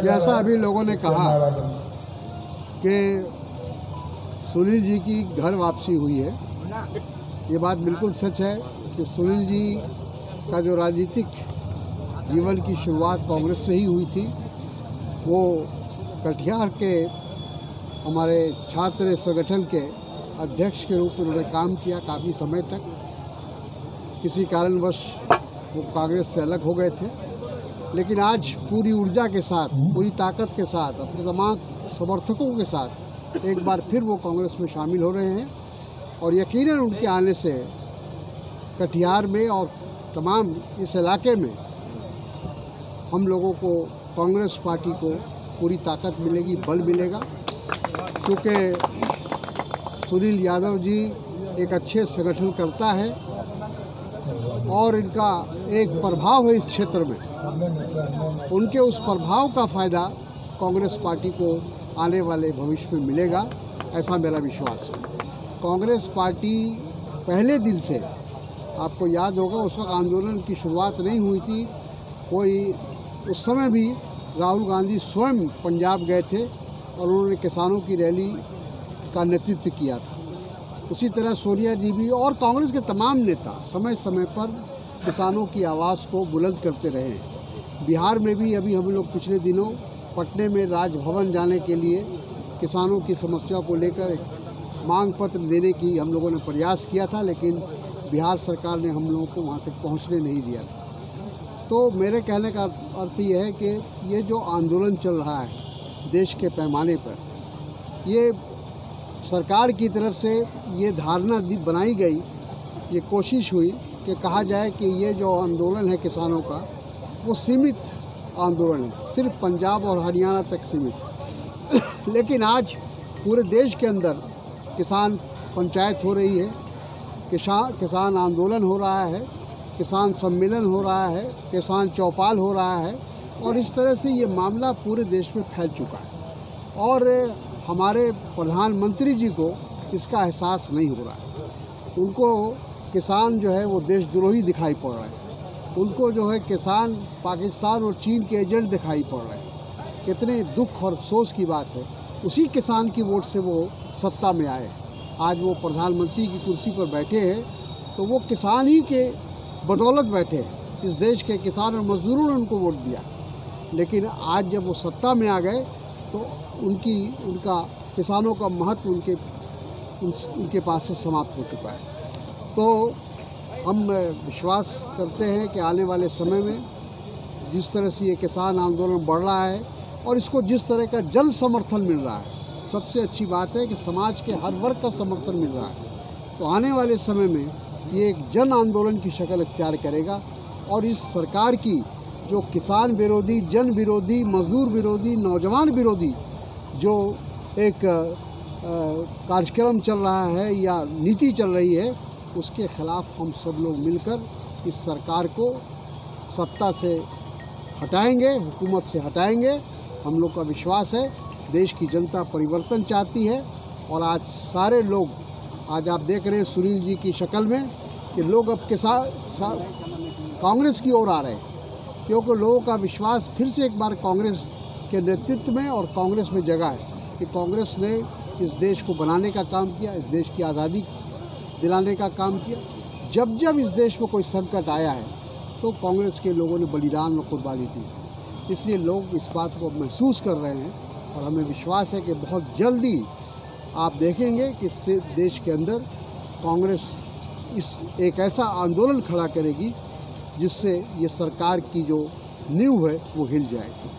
जैसा अभी लोगों ने कहा कि सुनील जी की घर वापसी हुई है, ये बात बिल्कुल सच है कि सुनील जी का जो राजनीतिक जीवन की शुरुआत कांग्रेस से ही हुई थी। वो कटिहार के हमारे छात्र संगठन के अध्यक्ष के रूप में उन्होंने काम किया काफ़ी समय तक। किसी कारणवश वो कांग्रेस से अलग हो गए थे, लेकिन आज पूरी ऊर्जा के साथ, पूरी ताकत के साथ, अपने तमाम समर्थकों के साथ एक बार फिर वो कांग्रेस में शामिल हो रहे हैं। और यकीनन उनके आने से कटिहार में और तमाम इस इलाके में हम लोगों को, कांग्रेस पार्टी को पूरी ताकत मिलेगी, बल मिलेगा। क्योंकि सुनील यादव जी एक अच्छे संगठन करता है और इनका एक प्रभाव है इस क्षेत्र में। उनके उस प्रभाव का फ़ायदा कांग्रेस पार्टी को आने वाले भविष्य में मिलेगा, ऐसा मेरा विश्वास है। कांग्रेस पार्टी पहले दिन से, आपको याद होगा उस वक्त आंदोलन की शुरुआत नहीं हुई थी कोई, उस समय भी राहुल गांधी स्वयं पंजाब गए थे और उन्होंने किसानों की रैली का नेतृत्व किया था। उसी तरह सोनिया जी भी और कांग्रेस के तमाम नेता समय समय पर किसानों की आवाज़ को बुलंद करते रहे। बिहार में भी अभी हम लोग पिछले दिनों पटने में राजभवन जाने के लिए किसानों की समस्या को लेकर एक मांग पत्र देने की हम लोगों ने प्रयास किया था, लेकिन बिहार सरकार ने हम लोगों को वहाँ तक पहुँचने नहीं दिया था। तो मेरे कहने का अर्थ ये है कि ये जो आंदोलन चल रहा है देश के पैमाने पर, ये सरकार की तरफ से ये धारणा बनाई गई, ये कोशिश हुई कि कहा जाए कि ये जो आंदोलन है किसानों का वो सीमित आंदोलन है, सिर्फ पंजाब और हरियाणा तक सीमित। लेकिन आज पूरे देश के अंदर किसान पंचायत हो रही है, किसान आंदोलन हो रहा है, किसान सम्मेलन हो रहा है, किसान चौपाल हो रहा है, और इस तरह से ये मामला पूरे देश में फैल चुका है। और हमारे प्रधानमंत्री जी को इसका एहसास नहीं हो रहा है। उनको किसान जो है वो देशद्रोही दिखाई पड़ रहा है, उनको जो है किसान पाकिस्तान और चीन के एजेंट दिखाई पड़ रहे हैं। कितने दुख और अफसोस की बात है, उसी किसान की वोट से वो सत्ता में आए। आज वो प्रधानमंत्री की कुर्सी पर बैठे हैं तो वो किसान ही के बदौलत बैठे हैं। इस देश के किसान और मजदूरों ने उनको वोट दिया, लेकिन आज जब वो सत्ता में आ गए तो उनका किसानों का महत्व उनके पास से समाप्त हो चुका है। तो हम विश्वास करते हैं कि आने वाले समय में जिस तरह से ये किसान आंदोलन बढ़ रहा है और इसको जिस तरह का जन समर्थन मिल रहा है, सबसे अच्छी बात है कि समाज के हर वर्ग का समर्थन मिल रहा है। तो आने वाले समय में ये एक जन आंदोलन की शक्ल इख्तियार करेगा और इस सरकार की जो किसान विरोधी, जन विरोधी, मजदूर विरोधी, नौजवान विरोधी जो एक कार्यक्रम चल रहा है या नीति चल रही है, उसके ख़िलाफ़ हम सब लोग मिलकर इस सरकार को सत्ता से हटाएंगे, हुकूमत से हटाएंगे। हम लोग का विश्वास है देश की जनता परिवर्तन चाहती है। और आज सारे लोग, आज आप देख रहे हैं सुनील जी की शक्ल में कि लोग अब कांग्रेस की ओर आ रहे हैं, क्योंकि लोगों का विश्वास फिर से एक बार कांग्रेस के नेतृत्व में और कांग्रेस में जगह है कि कांग्रेस ने इस देश को बनाने का काम किया, इस देश की आज़ादी दिलाने का काम किया। जब जब इस देश में कोई संकट आया है तो कांग्रेस के लोगों ने बलिदान और कुर्बानी दी। इसलिए लोग इस बात को महसूस कर रहे हैं और हमें विश्वास है कि बहुत जल्दी आप देखेंगे कि इस देश के अंदर कांग्रेस एक ऐसा आंदोलन खड़ा करेगी जिससे ये सरकार की जो नींव है वो हिल जाएगी।